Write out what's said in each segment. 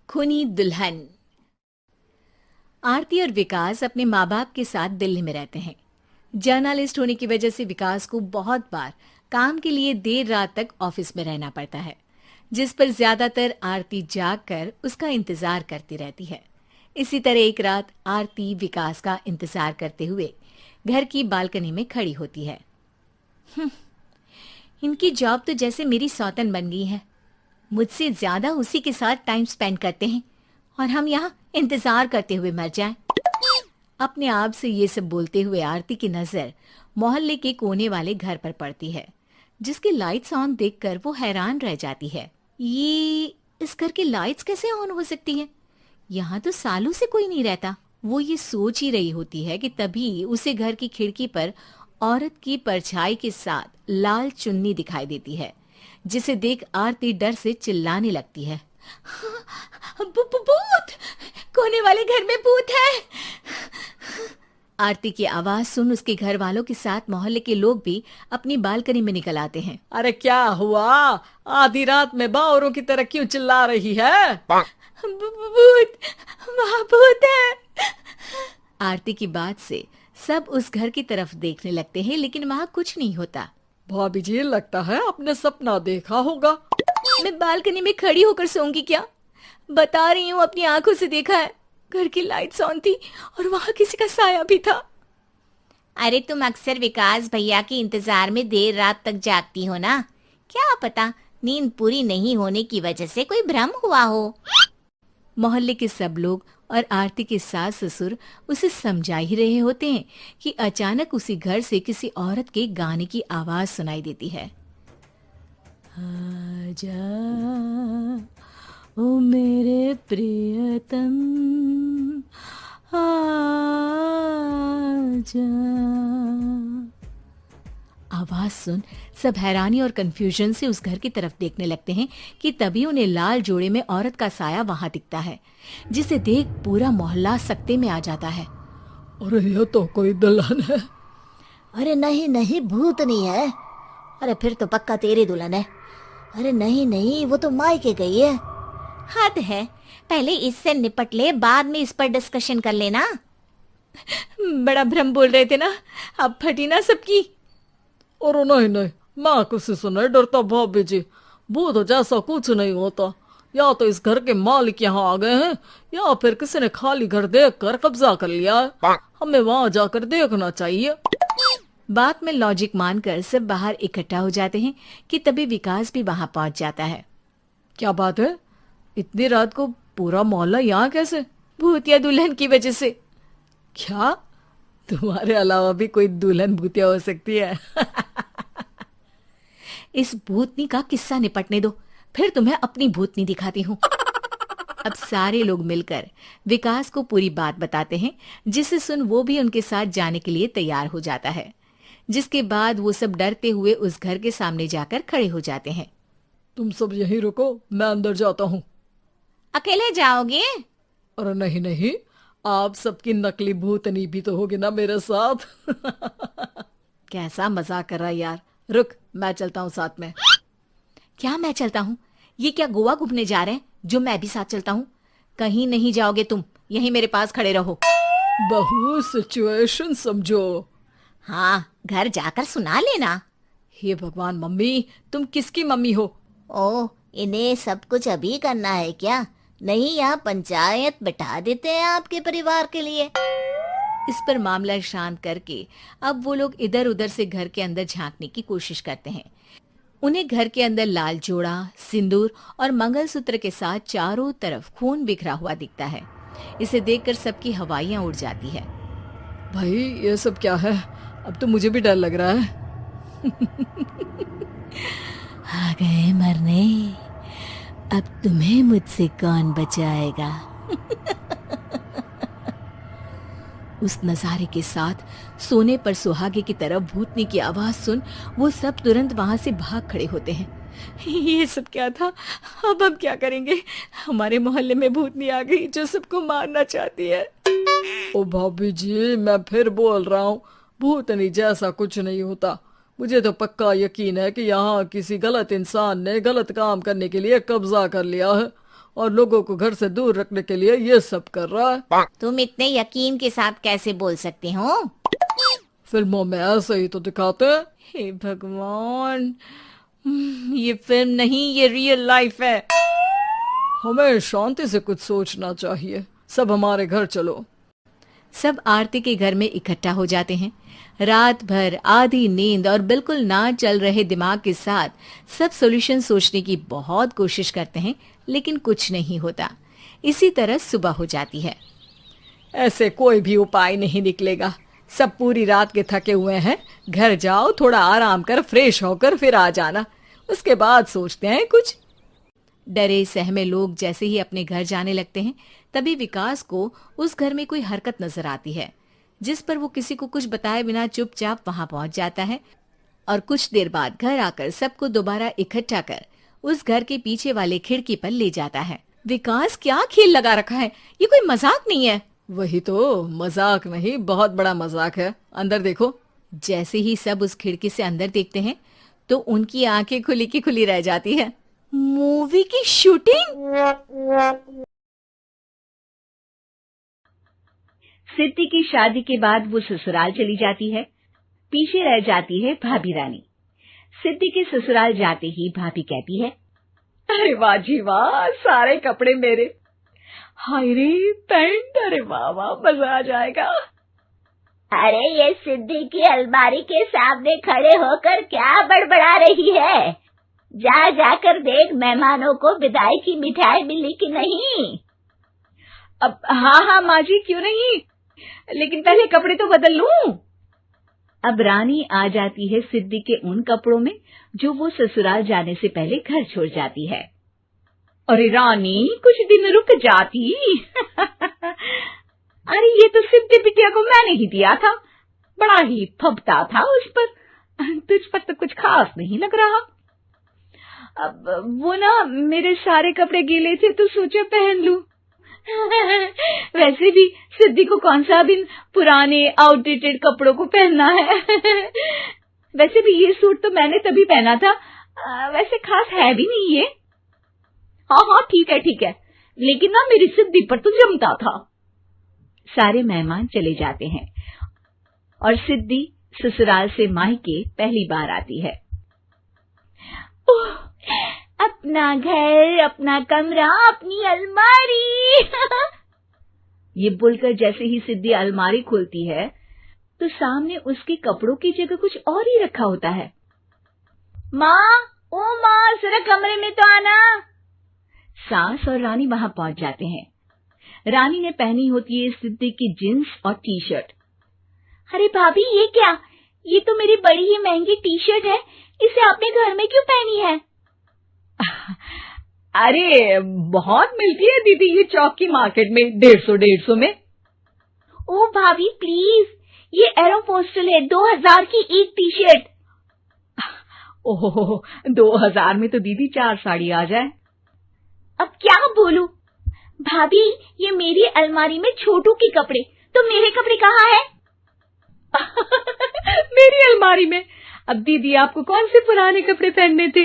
खूनी दुल्हन। आरती और विकास अपने माँ बाप के साथ दिल्ली में रहते हैं। जर्नलिस्ट होने की वजह से विकास को बहुत बार काम के लिए देर रात तक ऑफिस में रहना पड़ता है, जिस पर ज्यादातर आरती जाग कर उसका इंतजार करती रहती है। इसी तरह एक रात आरती विकास का इंतजार करते हुए घर की बालकनी में खड़ी होती है। इनकी जॉब तो जैसे मेरी सौतन बन गई है। मुझसे ज्यादा उसी के साथ टाइम स्पेंड करते हैं और हम यहाँ इंतजार करते हुए मर जाएं। अपने आप से ये सब बोलते हुए आरती की नजर मोहल्ले के कोने वाले घर पर पड़ती है, जिसकी लाइट्स ऑन देखकर वो हैरान रह जाती है। ये इस घर की लाइट्स कैसे ऑन हो सकती हैं? यहाँ तो सालों से कोई नहीं रहता। वो ये सोच ही रही होती है कि तभी उसे घर की खिड़की पर औरत की परछाई के साथ लाल चुन्नी दिखाई देती है, जिसे देख आरती डर से चिल्लाने लगती है। भूत! कोने वाले घर में भूत है! आरती की आवाज सुन उसके घर वालों के साथ मोहल्ले के लोग भी अपनी बालकनी में निकल आते हैं। अरे क्या हुआ? आधी रात में बावरों की तरह क्यों चिल्ला रही है? भूत! वहाँ भूत है! आरती की बात से सब उस घर की तरफ देखने लगते हैं, लेकिन वहाँ कुछ नहीं होता। भाभी जी, लगता है आपने सपना देखा होगा। मैं बालकनी में खड़ी होकर सोऊंगी क्या? बता रही हूँ, अपनी आंखों से देखा है। घर की लाइट्स ऑन थी और वहाँ किसी का साया भी था। अरे तुम अक्सर विकास भैया के इंतजार में देर रात तक जागती हो ना? क्या पता नींद पूरी नहीं होने की वजह से कोई भ्रम हुआ हो। मोहल्ले के सब लोग और आरती के सास ससुर उसे समझा ही रहे होते हैं कि अचानक उसी घर से किसी औरत के गाने की आवाज सुनाई देती है। आजा ओ मेरे प्रियतम, आजा। आवाज सुन सब हैरानी और कंफ्यूजन से उस घर की तरफ देखने लगते हैं कि तभी उन्हें लाल जोड़े में औरत का साया वहां दिखता है, जिसे देख पूरा मोहल्ला सकते में आ जाता है। अरे ये तो कोई दुल्हन है। अरे नहीं नहीं, भूत नहीं है। अरे फिर तो पक्का तेरी दुल्हन है। अरे नहीं नहीं, वो तो मायके गई है। हद है, पहले इससे निपट ले, बाद में इस पर डिस्कशन कर लेना। बड़ा भ्रम बोल रहे थे ना, अब फटी ना सबकी। और नहीं नहीं, मैं किसी से नहीं डरता भाभी जी। भूत जैसा कुछ नहीं होता। या तो इस घर के मालिक यहाँ आ गए हैं, या फिर किसी ने खाली घर देखकर कब्जा कर लिया है। हमें वहां जाकर देखना चाहिए। बात में लॉजिक मानकर सब बाहर इकट्ठा हो जाते हैं कि तभी विकास भी वहां पहुंच जाता है। क्या बात है? इतनी रात को पूरा मोहल्ला यहाँ कैसे? भूतिया दुल्हन की वजह से। क्या तुम्हारे अलावा भी कोई दुल्हन भूतिया हो सकती है? इस भूतनी का किस्सा निपटने दो, फिर तुम्हें अपनी भूतनी दिखाती हूँ। अब सारे लोग मिलकर विकास को पूरी बात बताते हैं, जिसे सुन वो भी उनके साथ जाने के लिए तैयार हो जाता है। जिसके बाद वो सब डरते हुए उस घर के सामने जाकर खड़े हो जाते हैं। तुम सब यहीं रुको, मैं अंदर जाता हूँ। अकेले जाओगे? अरे नहीं नहीं, आप सबकी नकली भूतनी भी तो होगी ना मेरे साथ। कैसा मजाक कर रहा है यार। रुक, मैं चलता हूँ साथ में। क्या मैं चलता हूँ? ये क्या गोवा घूमने जा रहे हैं जो मैं भी साथ चलता हूँ? कहीं नहीं जाओगे तुम, यहीं मेरे पास खड़े रहो। बहू सिचुएशन समझो। हाँ, घर जाकर सुना लेना। हे भगवान, मम्मी तुम किसकी मम्मी हो? ओ, इन्हें सब कुछ अभी करना है क्या? नहीं, यहाँ पंचायत बिठा देते हैं आपके परिवार के लिए। इस पर मामला शांत करके अब वो लोग इधर उधर से घर के अंदर झांकने की कोशिश करते हैं। उन्हें घर के अंदर लाल जोड़ा, सिंदूर और मंगलसूत्र के साथ चारों तरफ खून बिखरा हुआ दिखता है। इसे देखकर सबकी हवाइयां उड़ जाती है। भाई ये सब क्या है? अब तो मुझे भी डर लग रहा है। आ गए मरने, अब तुम्हें मुझसे कौन बचाएगा? उस नजारे के साथ सोने पर सुहागे की तरफ भूतनी की आवाज सुन वो सब तुरंत वहां से भाग खड़े होते हैं। ये सब क्या था? अब हम क्या करेंगे? हमारे मोहल्ले में भूतनी आ गई जो सबको मारना चाहती है। ओ भाभी जी, मैं फिर बोल रहा हूँ, भूतनी जैसा कुछ नहीं होता। मुझे तो पक्का यकीन है कि यहाँ किसी गलत इंसान ने गलत काम करने के लिए कब्जा कर लिया है और लोगों को घर से दूर रखने के लिए ये सब कर रहा है। तुम इतने यकीन के साथ कैसे बोल सकते हो? फिल्मों में ऐसे ही तो दिखाते हैं। हे भगवान, ये फिल्म नहीं, ये रियल लाइफ है। हमें शांति से कुछ सोचना चाहिए। सब हमारे घर चलो। सब आरती के घर में इकट्ठा हो जाते हैं। रात भर आधी नींद और बिल्कुल ना चल रहे दिमाग के साथ सब सॉल्यूशन सोचने की बहुत कोशिश करते हैं, लेकिन कुछ नहीं होता। इसी तरह सुबह हो जाती है। ऐसे कोई भी उपाय नहीं निकलेगा। सब पूरी रात के थके हुए हैं। घर जाओ, थोड़ा आराम कर, फ्रेश होकर फिर आ जाना, उसके बाद सोचते हैं कुछ। डरे सहमे लोग जैसे ही अपने घर जाने लगते हैं, तभी विकास को उस घर में कोई हरकत नजर आती है, जिस पर वो किसी को कुछ बताए बिना चुपचाप वहां पहुंच जाता है और कुछ देर बाद घर आकर सबको दोबारा इकट्ठा कर उस घर के पीछे वाले खिड़की पर ले जाता है। विकास क्या खेल लगा रखा है, ये कोई मजाक नहीं है। वही तो, मजाक नहीं, बहुत बड़ा मजाक है। अंदर देखो। जैसे ही सब उस खिड़की से अंदर देखते हैं तो उनकी आंखें खुली की खुली रह जाती है। मूवी की शूटिंग। सिद्धि की शादी के बाद वो ससुराल चली जाती है। पीछे रह जाती है भाभी रानी। सिद्धि के ससुराल जाते ही भाभी कहती है, अरे वाह जी वाह, सारे कपड़े मेरे। हाय रे पैंट, अरे वाह वाह, मजा आ जाएगा। अरे ये सिद्धि की अलमारी के सामने खड़े होकर क्या बड़बड़ा रही है? जा जाकर देख मेहमानों को विदाई की मिठाई मिली कि नहीं। अब हाँ माँ जी, क्यों नहीं, लेकिन पहले कपड़े तो बदल लूं। अब रानी आ जाती है सिद्धि के उन कपड़ों में जो वो ससुराल जाने से पहले घर छोड़ जाती है। अरे रानी, कुछ दिन रुक जाती। अरे ये तो सिद्धि बिटिया को मैंने ही दिया था, बड़ा ही फबता था उस पर, तुझ पर तो कुछ खास नहीं लग रहा। अब वो ना, मेरे सारे कपड़े गीले थे तो सोचा पहन लूं। वैसे भी सिद्धि को कौन सा दिन पुराने आउटडेटेड कपड़ों को पहनना है। वैसे भी ये सूट तो मैंने तभी पहना था, वैसे खास है भी नहीं ये। हाँ ठीक है, लेकिन ना मेरी सिद्धि पर तो जमता था। सारे मेहमान चले जाते हैं और सिद्धि ससुराल से मायके पहली बार आती है। अपना घर, अपना कमरा, अपनी अलमारी। ये बोलकर जैसे ही सिद्धि अलमारी खोलती है तो सामने उसके कपड़ों की जगह कुछ और ही रखा होता है। माँ, ओ माँ, जरा कमरे में तो आना। सास और रानी वहां पहुंच जाते हैं। रानी ने पहनी होती है सिद्धि की जींस और टी शर्ट। अरे भाभी, ये क्या? ये तो मेरी बड़ी ही महंगी टी शर्ट है, इसे आपने घर में क्यों पहनी है? अरे बहुत मिलती है दीदी ये चौक की मार्केट में, 150 में। ओ भाभी प्लीज, ये एरोपोस्टल है, 2000 की एक टी शर्ट। ओहो, 2000 में तो दीदी 4 साड़ी आ जाए। अब क्या बोलूं भाभी, ये मेरी अलमारी में छोटू के कपड़े, तो मेरे कपड़े कहाँ हैं? मेरी अलमारी में। अब दीदी आपको कौन से पुराने कपड़े पहनने थे?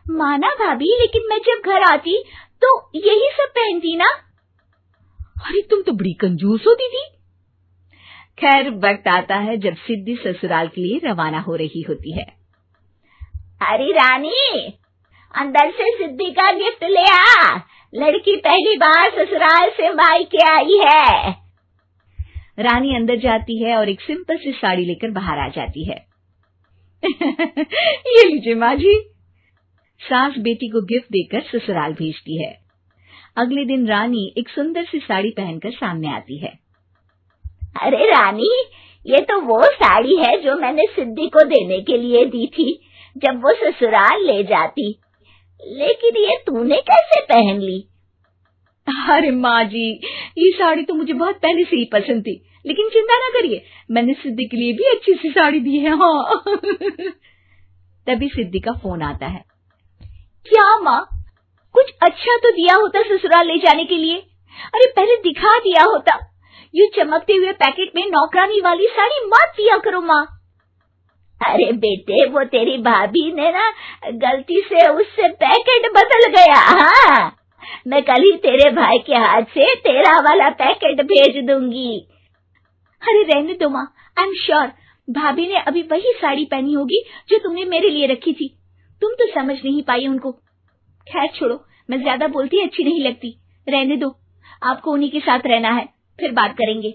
माना भाभी, लेकिन मैं जब घर आती तो यही सब पहनती ना। अरे तुम तो बड़ी कंजूस हो दीदी। खैर, वक्त आता है जब सिद्धि ससुराल के लिए रवाना हो रही होती है। अरे रानी, अंदर से सिद्धि का गिफ्ट ले आ, लड़की पहली बार ससुराल से मायके आई है। रानी अंदर जाती है और एक सिंपल सी साड़ी लेकर बाहर आ जाती है। ये लीजिए माँ जी। सास बेटी को गिफ्ट देकर ससुराल भेजती है। अगले दिन रानी एक सुंदर सी साड़ी पहनकर सामने आती है। अरे रानी, ये तो वो साड़ी है जो मैंने सिद्धि को देने के लिए दी थी जब वो ससुराल ले जाती, लेकिन ये तूने कैसे पहन ली? अरे माँ जी, ये साड़ी तो मुझे बहुत पहले से ही पसंद थी, लेकिन चिंता ना करिए, मैंने सिद्धि के लिए भी अच्छी सी साड़ी दी है। हाँ। तभी सिद्धि का फोन आता है। क्या माँ, कुछ अच्छा तो दिया होता ससुराल ले जाने के लिए। अरे पहले दिखा दिया होता। ये चमकते हुए पैकेट में नौकरानी वाली साड़ी मत दिया करो माँ। अरे बेटे, वो तेरी भाभी ने ना गलती से उससे पैकेट बदल गया। हाँ, मैं कल ही तेरे भाई के हाथ से तेरा वाला पैकेट भेज दूंगी। अरे रहने दो माँ, आई एम श्योर भाभी ने अभी वही साड़ी पहनी होगी जो तुमने मेरे लिए रखी थी। तुम तो समझ नहीं पाई उनको। खैर छोड़ो, मैं ज्यादा बोलती अच्छी नहीं लगती। रहने दो, आपको उन्हीं के साथ रहना है, फिर बात करेंगे।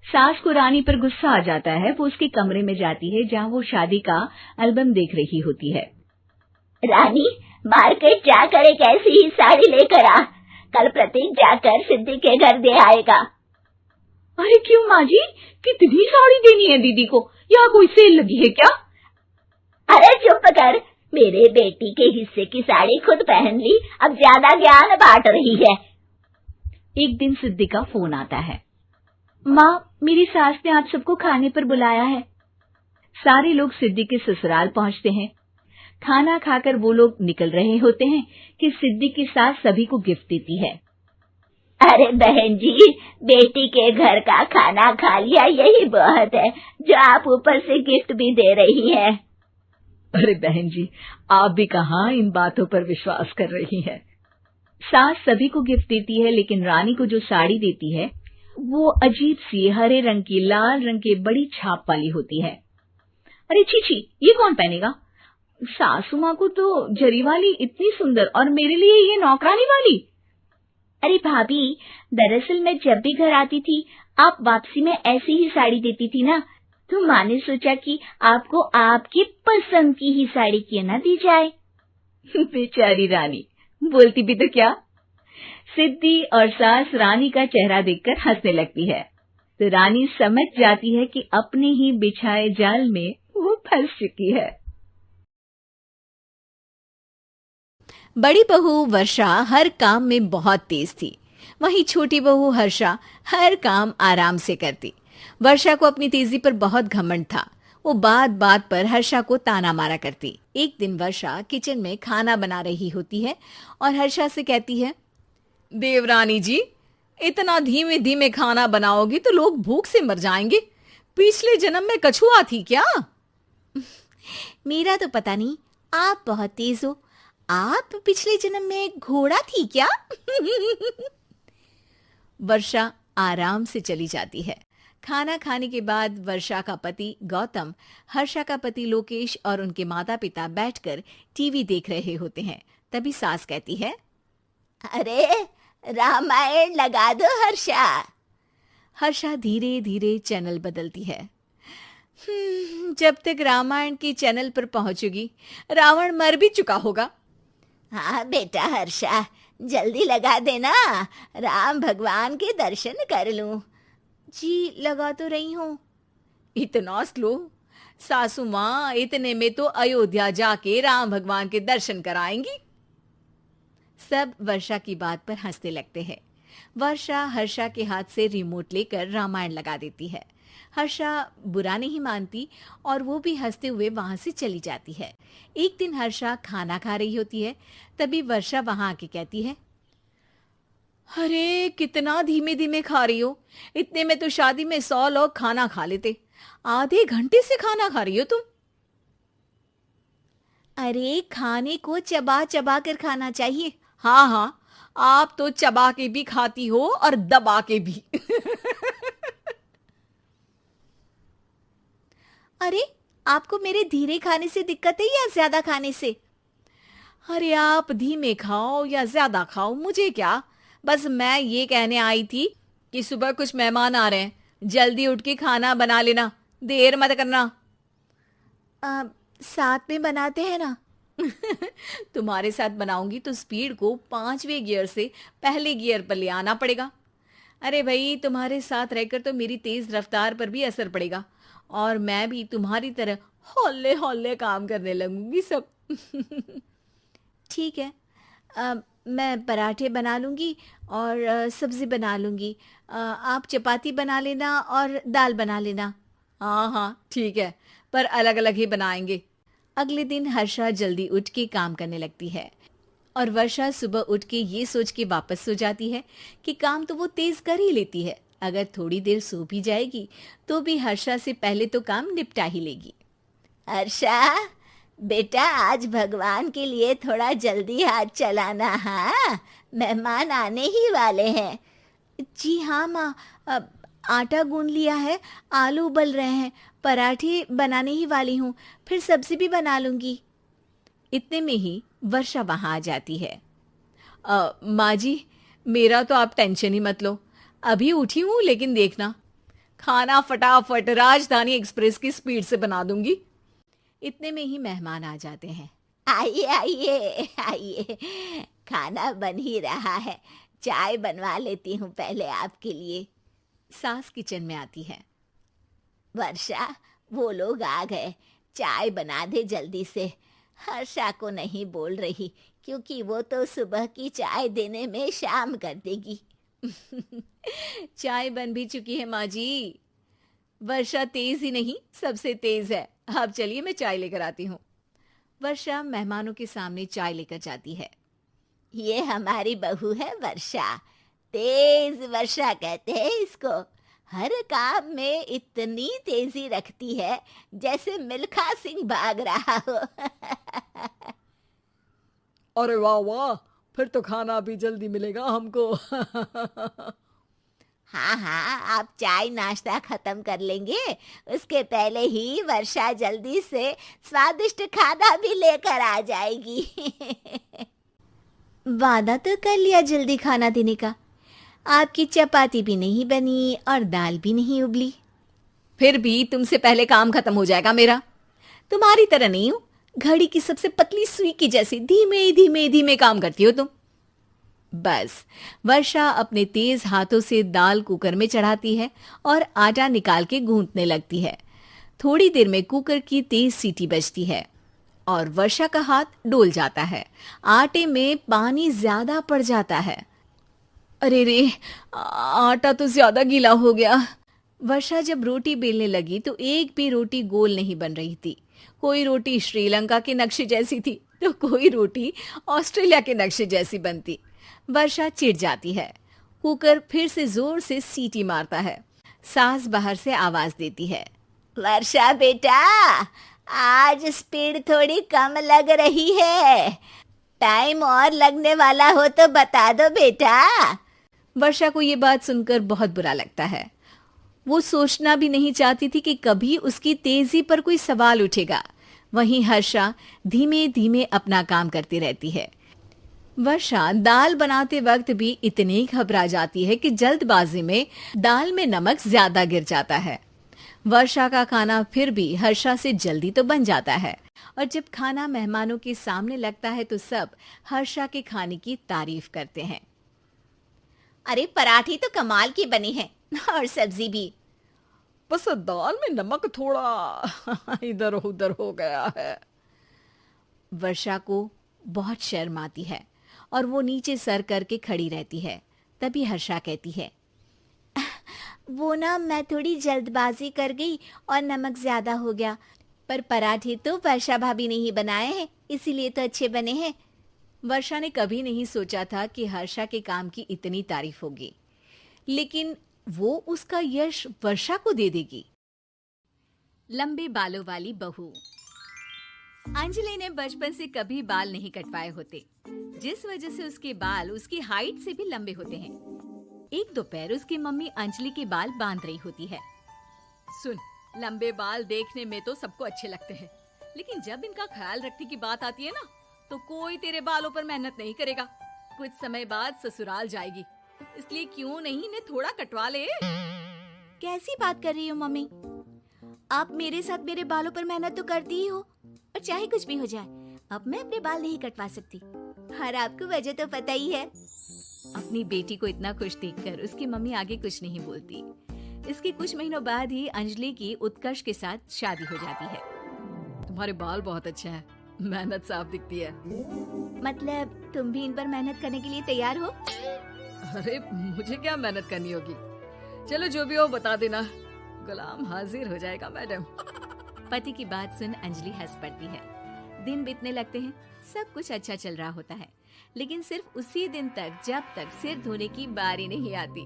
सास को रानी पर गुस्सा आ जाता है। वो उसके कमरे में जाती है जहाँ वो शादी का एल्बम देख रही होती है। रानी, मार्केट जाकर एक ऐसी ही साड़ी लेकर आ। कल प्रतीक जाकर सिद्धि के घर दे आएगा। अरे क्यों माँ जी, कितनी साड़ी देनी है दीदी को? यहाँ कोई सेल लगी है क्या? अरे चुप कर, मेरे बेटी के हिस्से की साड़ी खुद पहन ली, अब ज्यादा ज्ञान बांट रही है। एक दिन सिद्धि का फोन आता है। माँ, मेरी सास ने आप सबको खाने पर बुलाया है। सारे लोग सिद्धि के ससुराल पहुँचते हैं। खाना खाकर वो लोग निकल रहे होते हैं कि सिद्धि की सास सभी को गिफ्ट देती है। अरे बहन जी, बेटी के घर का खाना खा लिया, यही बहुत है जो आप ऊपर से गिफ्ट भी दे रही है। अरे बहन जी, आप भी कहाँ इन बातों पर विश्वास कर रही हैं। सास सभी को गिफ्ट देती है, लेकिन रानी को जो साड़ी देती है वो अजीब सी हरे रंग की लाल रंग की बड़ी छाप वाली होती है। अरे छी, ये कौन पहनेगा? सासू माँ को तो जरी वाली इतनी सुंदर, और मेरे लिए ये नौकरानी वाली। अरे भाभी, दरअसल मैं जब भी घर आती थी आप वापसी में ऐसी ही साड़ी देती थी ना, तो माँ ने सोचा कि आपको आपकी पसंद की ही साड़ी क्यों ना दी जाए। बेचारी रानी, बोलती भी तो क्या। सिद्धि और सास रानी का चेहरा देखकर हंसने लगती है, तो रानी समझ जाती है कि अपने ही बिछाए जाल में वो फंस चुकी है। बड़ी बहू वर्षा हर काम में बहुत तेज थी, वहीं छोटी बहू हर्षा हर काम आराम से करती। वर्षा को अपनी तेजी पर बहुत घमंड था। वो बात बात पर हर्षा को ताना मारा करती। एक दिन वर्षा किचन में खाना बना रही होती है और हर्षा से कहती है, देवरानी जी, इतना धीमे धीमे खाना बनाओगी तो लोग भूख से मर जाएंगे। पिछले जन्म में कछुआ थी क्या? मेरा तो पता नहीं, आप बहुत तेज हो। आप पिछले जन्म में घोड़ा थी क्या? वर्षा आराम से चली जाती है। खाना खाने के बाद वर्षा का पति गौतम, हर्षा का पति लोकेश और उनके माता पिता बैठकर टीवी देख रहे होते हैं। तभी सास कहती है, अरे रामायण लगा दो हर्षा। हर्षा धीरे धीरे चैनल बदलती है। जब तक रामायण के चैनल पर पहुंचेगी रावण मर भी चुका होगा। हाँ बेटा हर्षा, जल्दी लगा देना, राम भगवान के दर्शन कर लूं। जी लगा तो रही हूँ। इतना स्लो? सासू माँ इतने में तो अयोध्या जाके राम भगवान के दर्शन कराएंगी। सब वर्षा की बात पर हंसने लगते हैं। वर्षा हर्षा के हाथ से रिमोट लेकर रामायण लगा देती है। हर्षा बुरा नहीं मानती और वो भी हंसते हुए वहां से चली जाती है। एक दिन हर्षा खाना खा रही होती है, तभी वर्षा वहां आके कहती है, अरे कितना धीमे धीमे खा रही हो, इतने में तो शादी में 100 लोग खाना खा लेते। आधे घंटे से खाना खा रही हो तुम। अरे खाने को चबा चबा कर खाना चाहिए। हाँ हाँ, आप तो चबा के भी खाती हो और दबा के भी। अरे आपको मेरे धीरे खाने से दिक्कत है या ज्यादा खाने से? अरे आप धीमे खाओ या ज्यादा खाओ, मुझे क्या। बस मैं ये कहने आई थी कि सुबह कुछ मेहमान आ रहे हैं, जल्दी उठ के खाना बना लेना, देर मत करना। साथ में बनाते हैं ना। तुम्हारे साथ बनाऊंगी तो स्पीड को 5वें गियर से पहले गियर पर ले आना पड़ेगा। अरे भाई, तुम्हारे साथ रहकर तो मेरी तेज रफ्तार पर भी असर पड़ेगा और मैं भी तुम्हारी तरह हौले हौले काम करने लगूंगी सब। ठीक है, मैं पराठे बना लूंगी और सब्जी बना लूंगी। आप चपाती बना लेना और दाल बना लेना। हाँ हाँ ठीक है, पर अलग अलग ही बनाएंगे। अगले दिन हर्षा जल्दी उठ के काम करने लगती है और वर्षा सुबह उठ के ये सोच के वापस सो जाती है कि काम तो वो तेज कर ही लेती है। अगर थोड़ी देर सो भी जाएगी तो भी हर्षा से पहले तो काम निपटा ही लेगी। हर्षा, बेटा आज भगवान के लिए थोड़ा जल्दी हाथ चलाना। हाँ, मेहमान आने ही वाले हैं। जी हाँ माँ, आटा गूंद लिया है, आलू उबल रहे हैं, पराठे बनाने ही वाली हूँ, फिर सब्जी भी बना लूँगी। इतने में ही वर्षा वहाँ आ जाती है। माँ जी, मेरा तो आप टेंशन ही मत लो, अभी उठी हूँ, लेकिन देखना खाना फटाफट राजधानी एक्सप्रेस की स्पीड से बना दूंगी। इतने में ही मेहमान आ जाते हैं। आइए आइए आइए, खाना बन ही रहा है, चाय बनवा लेती हूँ पहले आपके लिए। सास किचन में आती है। वर्षा, वो लोग आ गए, चाय बना दे जल्दी से। हर्षा को नहीं बोल रही क्योंकि वो तो सुबह की चाय देने में शाम कर देगी। चाय बन भी चुकी है माँ जी। वर्षा तेज ही नहीं, सबसे तेज है। आप चलिए, मैं चाय लेकर आती हूँ। वर्षा मेहमानों के सामने चाय लेकर जाती है। ये हमारी बहू है वर्षा, तेज वर्षा कहते हैं इसको। हर काम में इतनी तेजी रखती है जैसे मिल्खा सिंह भाग रहा हो। अरे वाह वाह, फिर तो खाना भी जल्दी मिलेगा हमको। हाँ हाँ, आप चाय नाश्ता खत्म कर लेंगे, उसके पहले ही वर्षा जल्दी से स्वादिष्ट खाना भी लेकर आ जाएगी। वादा तो कर लिया जल्दी खाना देने का, आपकी चपाती भी नहीं बनी और दाल भी नहीं उबली। फिर भी तुमसे पहले काम खत्म हो जाएगा मेरा। तुम्हारी तरह नहीं हूं, घड़ी की सबसे पतली सुई की जैसी धीमे धीमे धीमे काम करती हो तुम। बस वर्षा अपने तेज हाथों से दाल कुकर में चढ़ाती है और आटा निकाल के गूंथने लगती है। थोड़ी देर में कुकर की तेज सीटी बजती है और वर्षा का हाथ डोल जाता है। आटे में पानी ज्यादा पड़ जाता है। अरे रे, आटा तो ज्यादा गीला हो गया। वर्षा जब रोटी बेलने लगी तो एक भी रोटी गोल नहीं बन रही थी। कोई रोटी श्रीलंका के नक्शे जैसी थी तो कोई रोटी ऑस्ट्रेलिया के नक्शे जैसी बनती। वर्षा चिढ़ जाती है। कुकर फिर से जोर से सीटी मारता है। सास बाहर से आवाज देती है। वर्षा बेटा, आज स्पीड थोड़ी कम लग रही है, टाइम और लगने वाला हो तो बता दो बेटा। वर्षा को ये बात सुनकर बहुत बुरा लगता है। वो सोचना भी नहीं चाहती थी कि कभी उसकी तेजी पर कोई सवाल उठेगा। वहीं हर्षा धीमे धीमे अपना काम करती रहती है। वर्षा दाल बनाते वक्त भी इतनी घबरा जाती है कि जल्दबाजी में दाल में नमक ज्यादा गिर जाता है। वर्षा का खाना फिर भी हर्षा से जल्दी तो बन जाता है और जब खाना मेहमानों के सामने लगता है तो सब हर्षा के खाने की तारीफ करते हैं। अरे पराठी तो कमाल की बनी है और सब्जी भी। बस दाल में नमक थोड़ा इधर उधर हो गया है। वर्षा को बहुत शर्म आती है और वो नीचे सर करके खड़ी रहती है। तभी हर्षा कहती है, वो ना मैं थोड़ी जल्दबाजी कर गई और नमक ज्यादा हो गया, पर पराठे तो वर्षा भाभी ने ही बनाए हैं, इसीलिए तो अच्छे बने हैं। वर्षा ने कभी नहीं सोचा था कि हर्षा के काम की इतनी तारीफ होगी, लेकिन वो उसका यश वर्षा को दे देगी। लंबे बालों वाली बहू। अंजलि ने बचपन से कभी बाल नहीं कटवाए होते, जिस वजह से उसके बाल उसकी हाइट से भी लंबे होते हैं। एक दोपहर उसकी मम्मी अंजलि के बाल बांध रही होती है। सुन, लंबे बाल देखने में तो सबको अच्छे लगते हैं, लेकिन जब इनका ख्याल रखने की बात आती है ना, तो कोई तेरे बालों पर मेहनत नहीं करेगा। कुछ समय बाद ससुराल जाएगी, इसलिए क्यों नहीं इन्हें थोड़ा कटवा ले। कैसी बात कर रही हो मम्मी? आप मेरे साथ मेरे बालों पर मेहनत तो करती ही हो, और चाहे कुछ भी हो जाए, अब मैं अपने बाल नहीं कटवा सकती। और आपको वजह तो पता ही है। अपनी बेटी को इतना खुश देखकर उसकी मम्मी आगे कुछ नहीं बोलती। इसके कुछ महीनों बाद ही अंजलि की उत्कर्ष के साथ शादी हो जाती है। तुम्हारे बाल बहुत अच्छे हैं, मेहनत साफ दिखती है। मतलब तुम भी इन पर मेहनत करने के लिए तैयार हो? अरे मुझे क्या मेहनत करनी होगी, चलो जो भी हो बता देना, गुलाम हाजिर हो जाएगा मैडम। पति की बात सुन अंजलि हंस पड़ती है। दिन बीतने लगते हैं, सब कुछ अच्छा चल रहा होता है, लेकिन सिर्फ उसी दिन तक जब तक सिर धोने की बारी नहीं आती।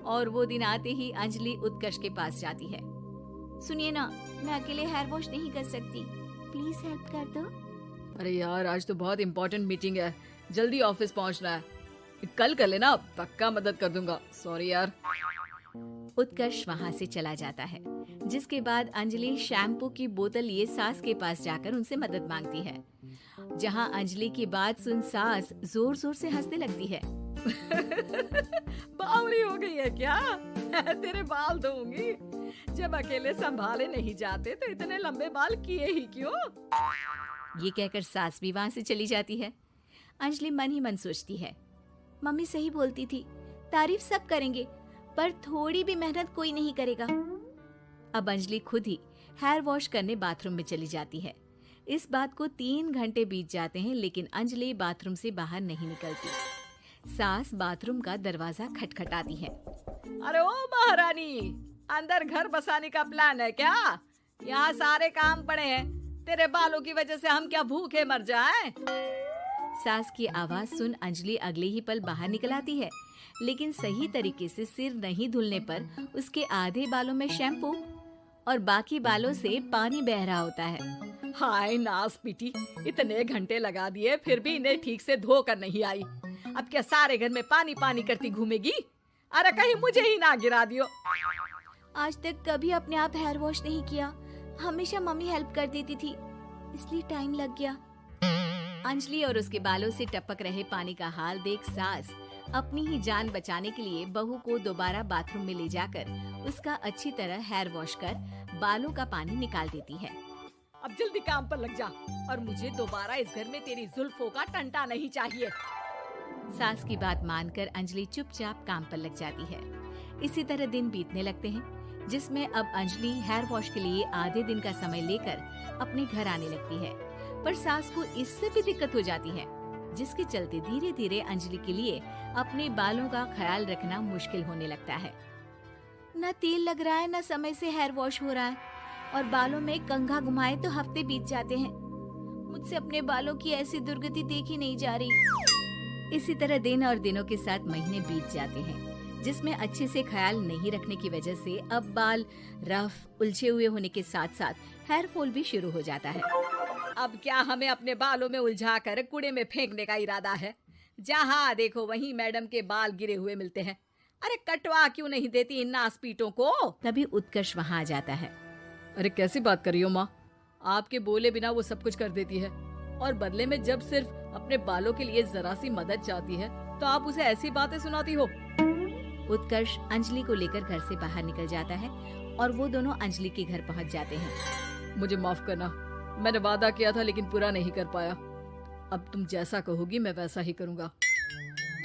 और वो दिन आते ही अंजलि उत्कर्ष के पास जाती है। सुनिए ना, मैं अकेले हेयर वॉश नहीं कर सकती, प्लीज हेल्प कर दो। अरे यार, आज तो बहुत इंपॉर्टेंट मीटिंग है, जल्दी ऑफिस पहुंचना है। कल कर लेना, पक्का मदद कर दूंगा। सॉरी यार। उत्कर्ष वहां से चला जाता है, जिसके बाद अंजलि शैम्पू की बोतल लिए सास के पास जाकर उनसे मदद मांगती है। जहां अंजलि की बात सुन सास जोर जोर से हंसने लगती है। बावरी हो गई है क्या? तेरे बाल धोऊंगी। जब अकेले संभाले नहीं जाते तो इतने लंबे बाल किए ही क्यों? ये कहकर सास भी वहां से चली जाती है। अंजलि मन ही मन सोचती है, मम्मी सही बोलती थी, तारीफ सब करेंगे पर थोड़ी भी मेहनत कोई नहीं करेगा। अब अंजलि खुद ही हेयर वॉश करने बाथरूम में चली जाती है। इस बात को 3 घंटे बीत जाते हैं, लेकिन अंजलि बाथरूम से बाहर नहीं निकलती। सास बाथरूम का दरवाजा खटखटाती है। अरे ओ महारानी, अंदर घर बसाने का प्लान है क्या? यहाँ सारे काम पड़े हैं, तेरे बालों की वजह से हम क्या भूखे मर जाएं? सास की आवाज सुन अंजलि अगले ही पल बाहर निकल आती है, लेकिन सही तरीके से सिर नहीं धुलने पर उसके आधे बालों में शैम्पू और बाकी बालों से पानी बह रहा होता है। हाय नास पीटी, इतने घंटे लगा दिए फिर भी इन्हें ठीक से धो कर नहीं आई। अब क्या सारे घर में पानी पानी करती घूमेगी? अरे कहीं मुझे ही ना गिरा दियो। आज तक कभी अपने आप हेयर वॉश नहीं किया, हमेशा मम्मी हेल्प कर देती थी, इसलिए टाइम लग गया। अंजलि और उसके बालों से टपक रहे पानी का हाल देख सास अपनी ही जान बचाने के लिए बहू को दोबारा बाथरूम में ले जाकर उसका अच्छी तरह हेयर वॉश कर बालों का पानी निकाल देती है। अब जल्दी काम पर लग जा, और मुझे दोबारा इस घर में तेरी जुल्फों का टंटा नहीं चाहिए। सास की बात मानकर अंजलि चुपचाप काम पर लग जाती है। इसी तरह दिन बीतने लगते हैं, जिसमें अब अंजलि हेयर वॉश के लिए आधे दिन का समय लेकर अपने घर आने लगती है, पर सास को इससे भी दिक्कत हो जाती है, जिसके चलते धीरे धीरे अंजलि के लिए अपने बालों का ख्याल रखना मुश्किल होने लगता है। न तेल लग रहा है, न समय से हेयर वॉश हो रहा है, और बालों में कंघा घुमाए तो हफ्ते बीत जाते हैं। मुझसे अपने बालों की ऐसी दुर्गति देखी नहीं जा रही। इसी तरह दिन और दिनों के साथ महीने बीत जाते हैं, जिसमें अच्छे से ख्याल नहीं रखने की वजह से अब बाल रफ उलझे हुए होने के साथ साथ हेयर फॉल भी शुरू हो जाता है। अब क्या हमें अपने बालों में उलझा कर कूड़े में फेंकने का इरादा है? जहाँ देखो वहीं मैडम के बाल गिरे हुए मिलते हैं। अरे कटवा क्यों नहीं देती इन नासपीटों को? तभी उत्कर्ष वहाँ आ जाता है। अरे कैसी बात कर रही हो माँ? आपके बोले बिना वो सब कुछ कर देती है, और बदले में जब सिर्फ अपने बालों के लिए जरा सी मदद चाहती है तो आप उसे ऐसी बातें सुनाती हो। उत्कर्ष अंजलि को लेकर घर से बाहर निकल जाता है और वो दोनों अंजलि के घर पहुंच जाते हैं। मुझे माफ करना, मैंने वादा किया था लेकिन पूरा नहीं कर पाया। अब तुम जैसा कहोगी मैं वैसा ही करूँगा।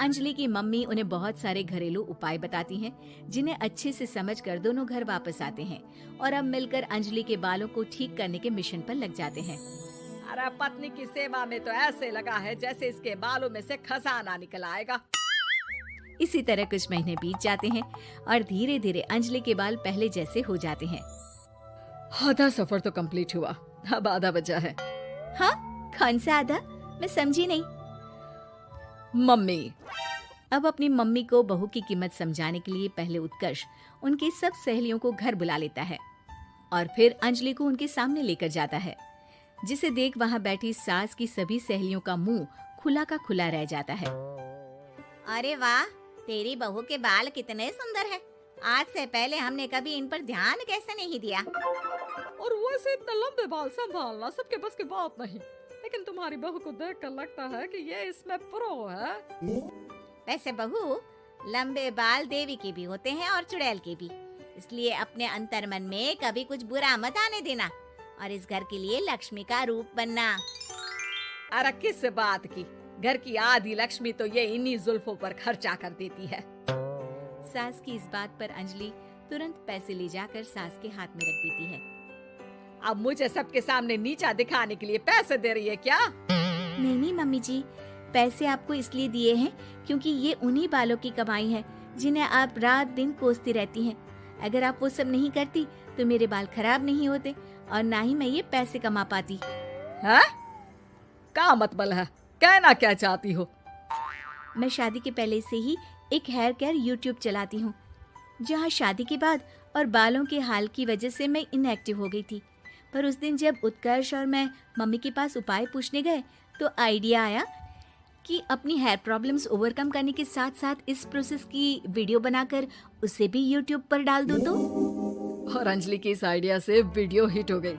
अंजलि की मम्मी उन्हें बहुत सारे घरेलू उपाय बताती हैं, जिन्हें अच्छे से समझकर दोनों घर वापस आते हैं और अब मिलकर अंजलि के बालों को ठीक करने के मिशन पर लग जाते हैं। अरे पत्नी की सेवा में तो ऐसे लगा है जैसे इसके बालों में से खजाना निकल आएगा। इसी तरह कुछ महीने बीत जाते हैं और धीरे धीरे अंजलि के बाल पहले जैसे हो जाते हैं। आधा सफर तो कंप्लीट हुआ, अब आधा बचा है। हाँ, कौन सा आधा? मैं समझी नहीं। मम्मी। अब अपनी मम्मी को बहू की कीमत समझाने के लिए पहले उत्कर्ष उनकी सब सहेलियों को घर बुला लेता है और फिर अंजलि को उनके सामने लेकर जाता है, जिसे देख वहाँ बैठी सास की सभी सहेलियों का मुंह खुला का खुला रह जाता है। अरे वाह, तेरी बहू के बाल कितने सुंदर हैं। आज से पहले हमने कभी इन पर ध्यान कैसे नहीं दिया। और वैसे इतने लंबे बाल संभालना सबके बस की बात नहीं, लेकिन तुम्हारी बहू को देखकर लगता है कि ये इसमें प्रो है। वैसे बहू, लंबे बाल देवी के भी होते हैं और चुड़ैल के भी, इसलिए अपने अंतर्मन में कभी कुछ बुरा मत आने देना और इस घर के लिए लक्ष्मी का रूप बनना। अरे किस बात की? घर की आधी लक्ष्मी तो ये इन्हीं जुल्फों पर खर्चा कर देती है। सास की इस बात पर अंजलि तुरंत पैसे ले जाकर सास के हाथ में रख देती है। अब मुझे सबके सामने नीचा दिखाने के लिए पैसे दे रही है क्या? नहीं नहीं मम्मी जी, पैसे आपको इसलिए दिए हैं क्योंकि ये उन्हीं बालों की कमाई है जिन्हें आप रात दिन कोसती रहती हैं। अगर आप वो सब नहीं करती तो मेरे बाल खराब नहीं होते और ना ही मैं ये पैसे कमा पाती। है? क्या मतलब है? कहना क्या चाहती हो? मैं शादी के पहले से ही एक हेयर केयर यूट्यूब चलाती हूँ, जहाँ शादी के बाद और बालों के हाल की वजह से मैं इनएक्टिव हो गई थी। पर उस दिन जब उत्कर्ष और मैं मम्मी के पास उपाय पूछने गए तो आइडिया आया कि अपनी हेयर प्रॉब्लम्स ओवरकम करने के साथ साथ इस प्रोसेस की वीडियो बनाकर उसे भी यूट्यूब पर डाल दूं तो। और अंजलि के इस आइडिया से वीडियो हिट हो गई,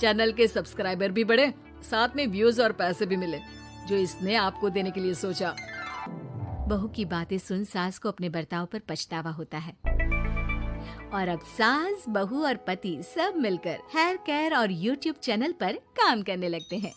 चैनल के सब्सक्राइबर भी बढ़े, साथ में व्यूज और पैसे भी मिले जो इसने आपको देने के लिए सोचा। बहू की बातें सुन सास को अपने बर्ताव पर पछतावा होता है और अब सास, बहू और पति सब मिलकर हेयर केयर और यूट्यूब चैनल पर काम करने लगते हैं।